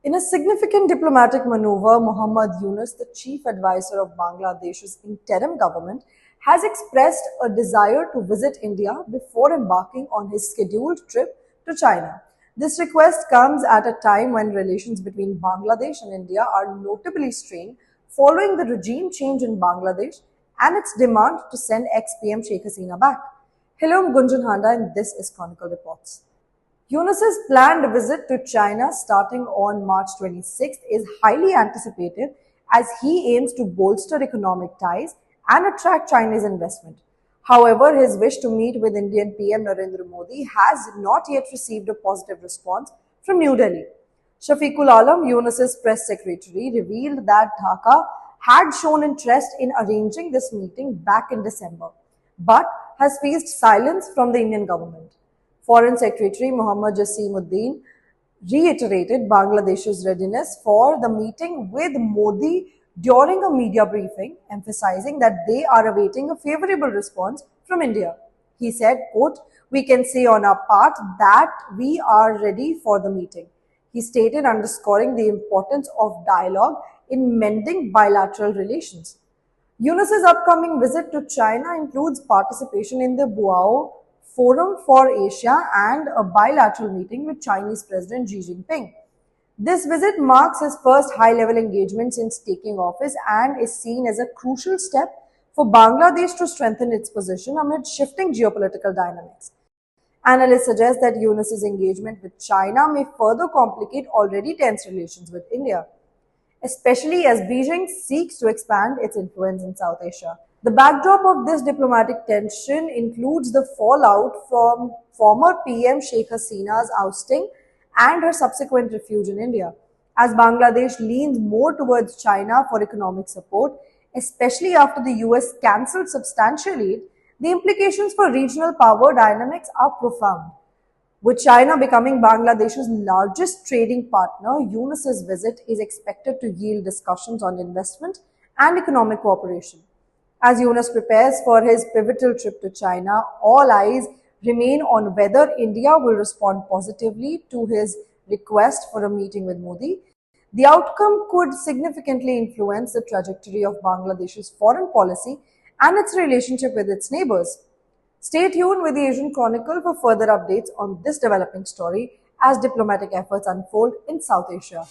In a significant diplomatic maneuver, Muhammad Yunus, the chief advisor of Bangladesh's interim government, has expressed a desire to visit India before embarking on his scheduled trip to China. This request comes at a time when relations between Bangladesh and India are notably strained following the regime change in Bangladesh and its demand to send ex-PM Sheikh Hasina back. Hello, I'm Gunjan Handa and this is Chronicle Reports. Yunus's planned visit to China starting on March 26th is highly anticipated as he aims to bolster economic ties and attract Chinese investment. However, his wish to meet with Indian PM Narendra Modi has not yet received a positive response from New Delhi. Shafiqul Alam, Yunus's press secretary, revealed that Dhaka had shown interest in arranging this meeting back in December, but has faced silence from the Indian government. Foreign Secretary Mohammad Jasim-Uddin reiterated Bangladesh's readiness for the meeting with Modi during a media briefing, emphasizing that they are awaiting a favorable response from India. He said, quote, "We can say on our part that we are ready for the meeting." He stated, underscoring the importance of dialogue in mending bilateral relations. Yunus's upcoming visit to China includes participation in the Boao Forum for Asia and a bilateral meeting with Chinese President Xi Jinping. This visit marks his first high level engagement since taking office and is seen as a crucial step for Bangladesh to strengthen its position amid shifting geopolitical dynamics. Analysts suggest that Yunus's engagement with China may further complicate already tense relations with India, especially as Beijing seeks to expand its influence in South Asia. The backdrop of this diplomatic tension includes the fallout from former PM Sheikh Hasina's ousting and her subsequent refuge in India. As Bangladesh leans more towards China for economic support, especially after the US cancelled substantial aid, the implications for regional power dynamics are profound. With China becoming Bangladesh's largest trading partner, Yunus's visit is expected to yield discussions on investment and economic cooperation. As Yunus prepares for his pivotal trip to China, all eyes remain on whether India will respond positively to his request for a meeting with Modi. The outcome could significantly influence the trajectory of Bangladesh's foreign policy and its relationship with its neighbors. Stay tuned with the Asian Chronicle for further updates on this developing story as diplomatic efforts unfold in South Asia.